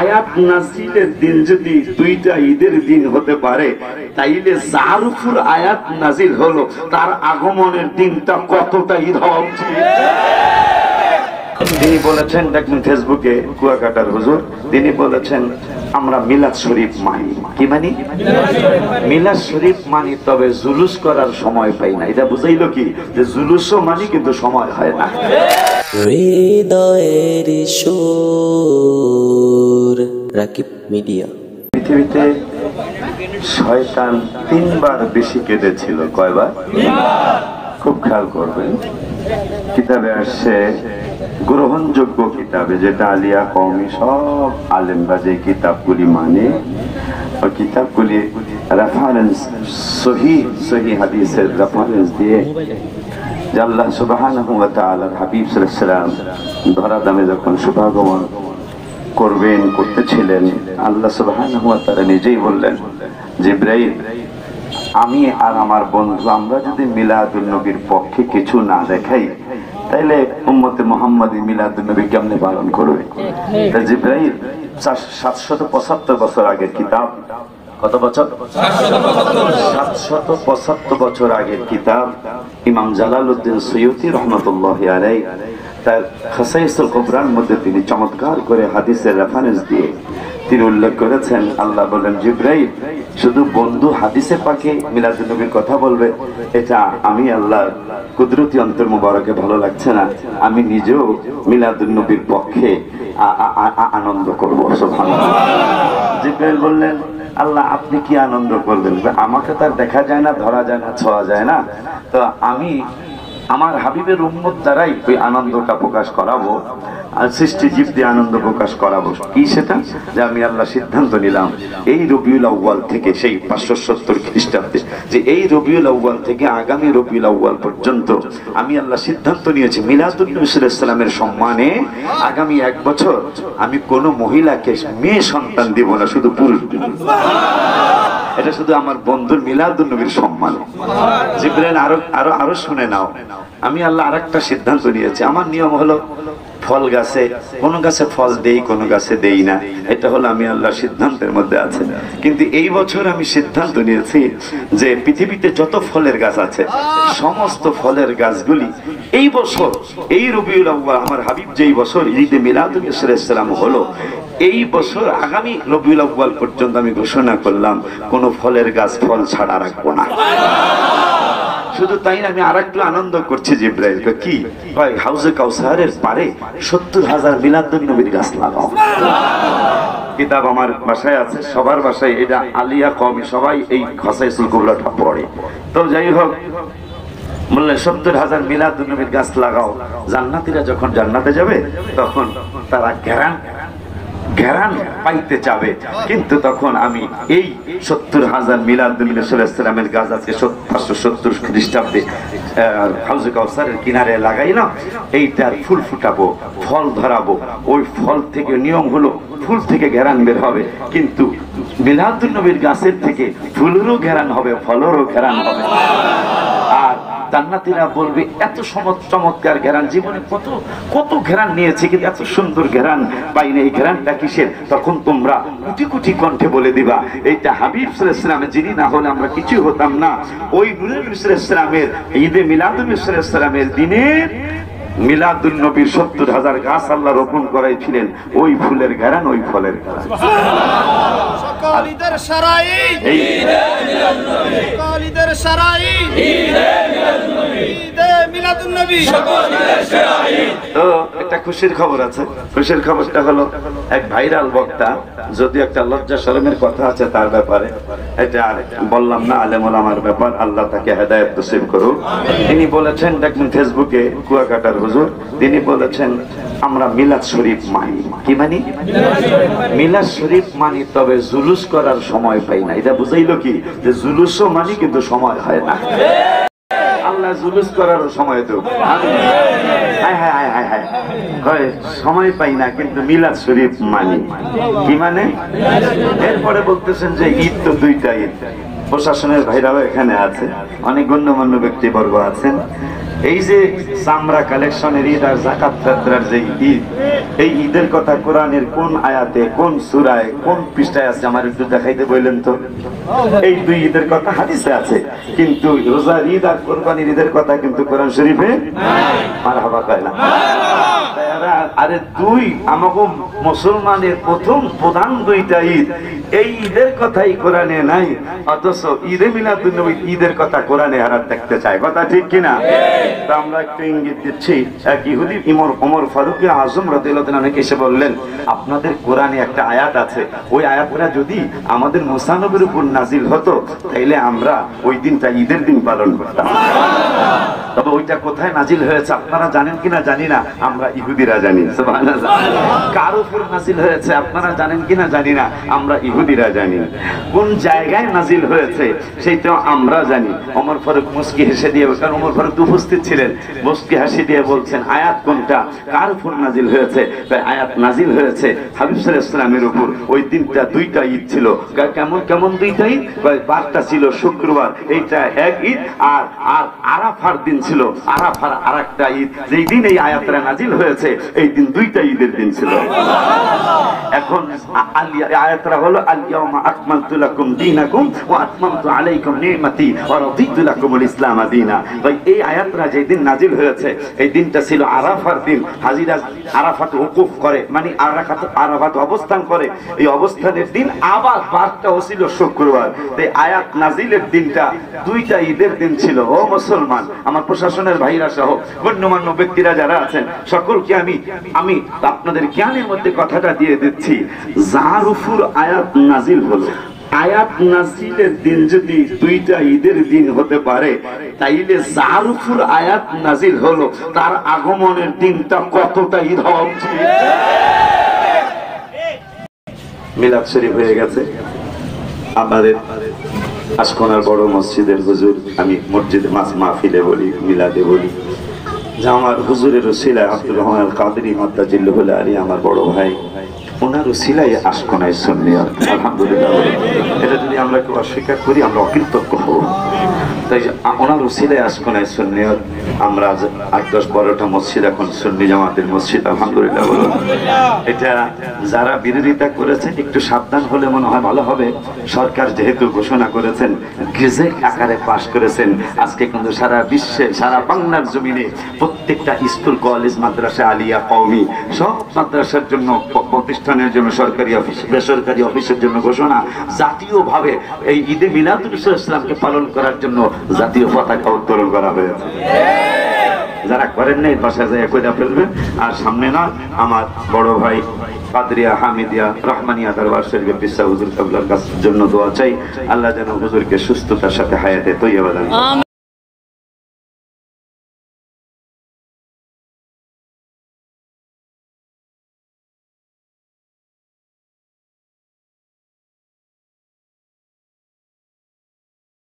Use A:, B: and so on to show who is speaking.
A: আয়াত নাজিলের দিন যদি দুইটা ঈদের দিন হতে পারে, তাইলে যার উপর আয়াত নাজিল হলো তার আগমনের দিনটা কতটা ঈদ হওয়া উচিত। তিনি বলেছেন, দেখবেন ফেসবুকে কুয়াকাটার হুজুর, তিনি বলেছেন আমরা মিলাদ শরীফ মানি। কি মানি? মিলাদ শরীফ মানি, তবে জুলুস করার সময় পাই না। এটা বুঝাইলো কি, যে জুলুসও মানি কিন্তু সময় হয় না।
B: হৃদয়ের সুর, রাকিব মিডিয়া।
A: পৃথিবীতে শয়তান 3 বার বেশি কেঁদেছিল। কয়বার? খুব খেয়াল করবেন। কিতাবে আসছে, গ্রহণযোগ্য কিতাবে, যেটা আলিয়া কওমি সব আলেমরা যে কিতাবগুলি মানে, ওই কিতাবগুলি রেফারেন্স সহিহ হাদিসের রেফারেন্স দিয়ে, যে আল্লাহ সুবহানাহু ওয়া তাআলার হাবিব সাল্লাল্লাহু আলাইহি ওয়াসাল্লাম ধরা দামে যখন শুভাগমন করতেছিলেন, আল্লাহ সুবহানাহু ওয়া তাআলা নিজেই বললেন, জিবরাইল, আমি আর আমার বন্ধু আমরা যদি মিলাদুন নবীর পক্ষে কিছু না দেখাই, তাইলে উম্মতে মুহাম্মাদি মিলাদুন নবী কেমনে পালন করবে? তাই জিবরাইল 775 বছর আগের কিতাব, কত বছর? 775 বছর আগের কিতাব, ইমাম জালালউদ্দিন সুয়ুতি রাহমাতুল্লাহি আলাইহি তার খাসাইসুল কুবরার মধ্যে তিনি চমৎকার করে হাদিসের রেফারেন্স দিয়ে তিনি উল্লেখ করেছেন, আল্লাহ বলেন, জিবরাইল, শুধু বন্ধু হাদিসে পাকে মিলাদুন নবীর কথা বলবে, এটা আমি আল্লাহ কুদরতি অন্তর মুবারকে ভালো লাগছে না, আমি নিজেও মিলাদুন নবীর পক্ষে আনন্দ করব। সুবহানাল্লাহ। জিবরাইল বললেন, আল্লাহ আপনি কি আনন্দ করবেন? আমাকে তার দেখা যায় না, ধরা যায় না, ছোঁয়া যায় না, তো আমি আমার হাবিবের উম্মত দ্বারাই ওই আনন্দটা প্রকাশ করাবো, আর সৃষ্টি জীব দিয়ে আনন্দ প্রকাশ করাবো। কি সেটা? যে আমি আল্লাহ সিদ্ধান্ত নিলাম এই রবিউল আউয়াল থেকে, সেই 570 খ্রিস্টাব্দে, যে এই রবিউল আউয়াল থেকে আগামী রবিউল আউয়াল পর্যন্ত আমি আল্লাহ সিদ্ধান্ত নিয়েছি মিলাদুন নবী সাল্লাল্লাহু আলাইহি ওয়াসাল্লামের সম্মানে আগামী 1 বছর আমি কোনো মহিলাকে মেয়ে সন্তান দিব না, শুধু পুরুষ দিব। এটা শুধু আমার বন্ধুর মিলাদুন নবীর সম্মান। জিবরাইল আরো শুনে নাও, আমি আল্লাহ আরেকটা সিদ্ধান্ত নিয়েছি। আমার নিয়ম হলো ফল গাছে, কোন গাছে ফল দেই, কোন গাছে দেই না, এটা হলো আমি আল্লাহর সিদ্ধান্তের মধ্যে আছে। কিন্তু এই বছর আমি সিদ্ধান্ত নিয়েছি যে পৃথিবীতে যত ফলের গাছ আছে, সমস্ত ফলের গাছগুলি এই বছর, এই রবিউল আউয়াল, আমার হাবিব যেই বছর ঈদে মিলাদুন নবী সাল্লাল্লাহু আলাইহি ওয়াসাল্লাম হলো, এই বছর আগামী রবিউল আউয়াল পর্যন্ত আমি ঘোষণা করলাম কোন ফলের গাছ ফল ছাড়া রাখবো না। শুধু তাই না, আমি আরেকটু আনন্দ করছি। জিবরাইল কি ভাই, হাউজে কাউসারের পারে 70,000 মিলাদুন নবীর গাছ লাগাও। কিতাব আমার বাসায় আছে, সবার বাসায়, এটা আলিয়া কওমি সবাই এই খাসাইসুল কুবরাটা পড়ে। তো যাই হোক, বললেন 70,000 মিলাদুন নবীর গাছ লাগাও, জান্নাতীরা যখন জান্নাতে যাবে তখন তারা ঘেরান পাইতে যাবে। কিন্তু তখন আমি এই 70,000 মিলাদুন নবী সাল্লাল্লাহু আলাইহি ওয়াসাল্লামের গাছ আজকে 570 খ্রিস্টাব্দে হাউজে কাউসারের কিনারে লাগাইলাম, এইটার ফুল ফুটাবো, ফল ধরাবো। ওই ফল থেকে নিয়ম হলো ফুল থেকে ঘেরান বের হবে, কিন্তু মিলাদুন নবীর গাছের থেকে ফুলেরও ঘেরান হবে, ফলেরও ঘেরান হবে। আর জান্নাতীরা বলবে, এত চমৎকার ঘেরান, জীবনে কত কত ঘেরান নিয়েছে, কিন্তু এত সুন্দর ঘেরান পাইনি, এই ঘেরানটা কিসের? তখন তোমরা কোটি কোটি কণ্ঠে বলে দিবা, এইটা হাবিব সাল্লাল্লাহু আলাইহি ওয়াসাল্লাম, যিনি না হলে আমরা কিছুই হতাম না। ওই নূরে নবী সাল্লাল্লাহু আলাইহি ওয়াসাল্লামের ঈদে মিলাদুন নবী সাল্লাল্লাহু আলাইহি ওয়াসাল্লামের দিনে মিলাদুন নবীর 70,000 গাছ আল্লাহ রোপণ করাইছিলেন, ওই ফুলের ঘেরান, ওই ফলের ঘেরান।
C: সকল ঈদের সারাই ঈদে মিলাদুন নবী, সকল ঈদের সারাই ঈদে মিলাদুন নবী, ঈদে মিলাদুন নবী, সকল ঈদের সারাই।
A: তো একটা খুশির খবর আছে। খুশির খবরটা হলো, এক ভাইরাল বক্তা, যদি একটা লজ্জা শরমের কথা আছে তার ব্যাপারে, এটা আর বললাম না, আলেম ওলামার ব্যাপার, আল্লাহ তাকে হেদায়েত নসিব করুক। তিনি বলেছেন, দেখবেন ফেসবুকে কুয়াকাটার হুজুর, তিনি বলেছেন আমরা মিলাদ শরীফ মানি। কি মানি? মিলাদ শরীফ মানি, তবে জুলুস করার সময় পাই না। এটা বুঝাইলো কি, যে জুলুসও মানি কিন্তু সময় হয় না। আল্লাহ জুলুস করার সময় তো সময় পাই না, কিন্তু মিলাদ শরীফ মানি। কি মানে? এরপরে বলতেছেন যে ঈদ তো 2টা ঈদ। প্রশাসনের ভাইরাও এখানে আছে, অনেক গণ্যমান্য ব্যক্তিবর্গ আছেন। এই যে চামড়া কালেকশনের ঈদ আর যাকাত ফিতরের যে ঈদ, এই ঈদের কথা কোরআনের কোন আয়াতে, কোন সূরায়, কোন পৃষ্ঠায় আছে আমার একটু দেখাইতে বললেন তো। এই দুই ঈদের কথা হাদিসে আছে, কিন্তু রোজার ঈদ আর কোরবানির ঈদের কথা কিন্তু কোরআন শরীফে নাই। মারহাবা কয় না? আরে দুই আমাগো মুসলমানের প্রথম প্রধান দুইটা ঈদ, এই ঈদের কথাই কোরআনে নাই, অথচ ঈদে মিলাদুন্নবী ঈদের কথা কোরআনে আর দেখতে চায়। কথা ঠিক কিনা? তা আমরা একটু ইঙ্গিত দিচ্ছি। এক ইহুদি ওমর ফারুক আজম রাদিয়াল্লাহু তাআলা এসে বললেন, আপনাদের কোরআনে একটা আয়াত আছে, ওই আয়াতটা যদি আমাদের মুসা নবীর উপর নাজিল হতো তাইলে আমরা ওই দিনটা ঈদের দিন পালন করতাম। তবে ওইটা কোথায় নাজিল হয়েছে আপনারা জানেন কিনা জানি না, আমরা ইহুদিরা জানি। সুবহানাল্লাহ। কার উপর নাজিল হয়েছে আপনারা জানেন কিনা জানি না, আমরা ইহুদিরা জানি। কোন জায়গায় নাজিল হয়েছে সেইটা আমরা জানি। ওমর ফারুক মুস্কি হেসে দিয়ে, কারণ ওমর ফারুক উপস্থিত ছিলেন, মুস্কি হাসি দিয়ে বলছেন, আয়াত কোনটা, কার উপর নাজিল হয়েছে? তাই আয়াত নাজিল হয়েছে হাবিব সাল্লাল্লাহু আলাইহি ওয়াসাল্লামের উপর। ওই দিনটা দুইটা ঈদ ছিল। কেমন কেমন দুইটা ঈদ? বারটা ছিল শুক্রবার, এইটা এক ঈদ, আর আরাফার দিন ছিল, আরাফার আরেকটা ঈদ। যেই দিন এই আয়াতটা নাজিল হয়েছে এই দিন দুইটা ঈদের দিন ছিল। এখন আয়াতটা হলো আল-ইয়াওমা আকমালতু লাকুম দীনাকুম ওয়া আতমামতু আলাইকুম নি'মাতি ওয়া রাদিতু লাকুমুল ইসলাম দীনা। ভাই এই আয়াতটা যেই দিন নাজিল হয়েছে এই দিনটা ছিল আরাফার দিন। হাজিরা আরাফাত ওকুফ করে, মানে আরাফাত অবস্থান করে, এই অবস্থানের দিন। আবার বারটাও ছিল শুক্রবার। তাই আয়াত নাজিলের দিনটা দুইটা ঈদের দিন ছিল। ও মুসলমান, আমার প্রশাসনের ভাইরা সহ গণ্যমান্য ব্যক্তিরা যারা আছেন সকলকে আমি আপনাদের জ্ঞানের মধ্যে কথাটা দিয়ে দিচ্ছি, যার উপর আয়াত নাজিল হলো, আয়াত নাজিলের দিন যদি দুইটা ঈদের দিন হতে পারে, তাইলে যার উপর আয়াত নাজিল হলো তার আগমনের দিনটা কতটা ঈদ হওয়া উচিত। মিলাদ শরীফ হয়ে গেছে আমাদের আশকোনার বড় মসজিদের হুজুর, আমি মসজিদে মাহফিলে বলি, মিলাদে বলি, যে আমার হুজুরের ওসিলায় আব্দুর রহমান আল কাদেরী মাদ্দাজিল্লাহুল আলী আমার বড় ভাই, ওনার ওসিলায় আশকোনায় সুন্নিয়ত। আলহামদুলিল্লাহ। এটা যদি আমরা কেউ অস্বীকার করি আমরা অকৃতজ্ঞ হব। তাই ওনার ওসিলায় আশকোনায় সুন্নিয়ত, আমরা 8-10-12টা মসজিদ এখন সুন্নি জামাতের মসজিদ। আলহামদুলিল্লাহ বলুন। এটা যারা বিরোধিতা করেছে একটু সাবধান হলে মনে হয় ভালো হবে। সরকার যেহেতু ঘোষণা করেছেন, গেজেট আকারে পাশ করেছেন, আজকে কিন্তু সারা বিশ্বে, সারা বাংলার জমিনে প্রত্যেকটা স্কুল, কলেজ, মাদ্রাসা, আলিয়া, কওমি সব মাদ্রাসার জন্য, প্রতিষ্ঠানের জন্য, সরকারি অফিস, বেসরকারি অফিসের জন্য ঘোষণা। জাতীয়ভাবে এই ঈদে মিলাদুন নবী ইসলামকে পালন করার জন্য জাতীয় পতাকা উত্তোলন করা হয়েছে। যারা করেন নাই বাসায় যায় কইরা ফেলবেন। আর সামনে না আমার বড় ভাই কাদরিয়া হামিদিয়া রহমানিয়া দরবার শরীফের পিসা হুজুর কাবলার কাছে জন্য দোয়া চাই, আল্লাহ যেন হুজুরকে সুস্থতার সাথে হায়াতে তৈয়বা দান করেন।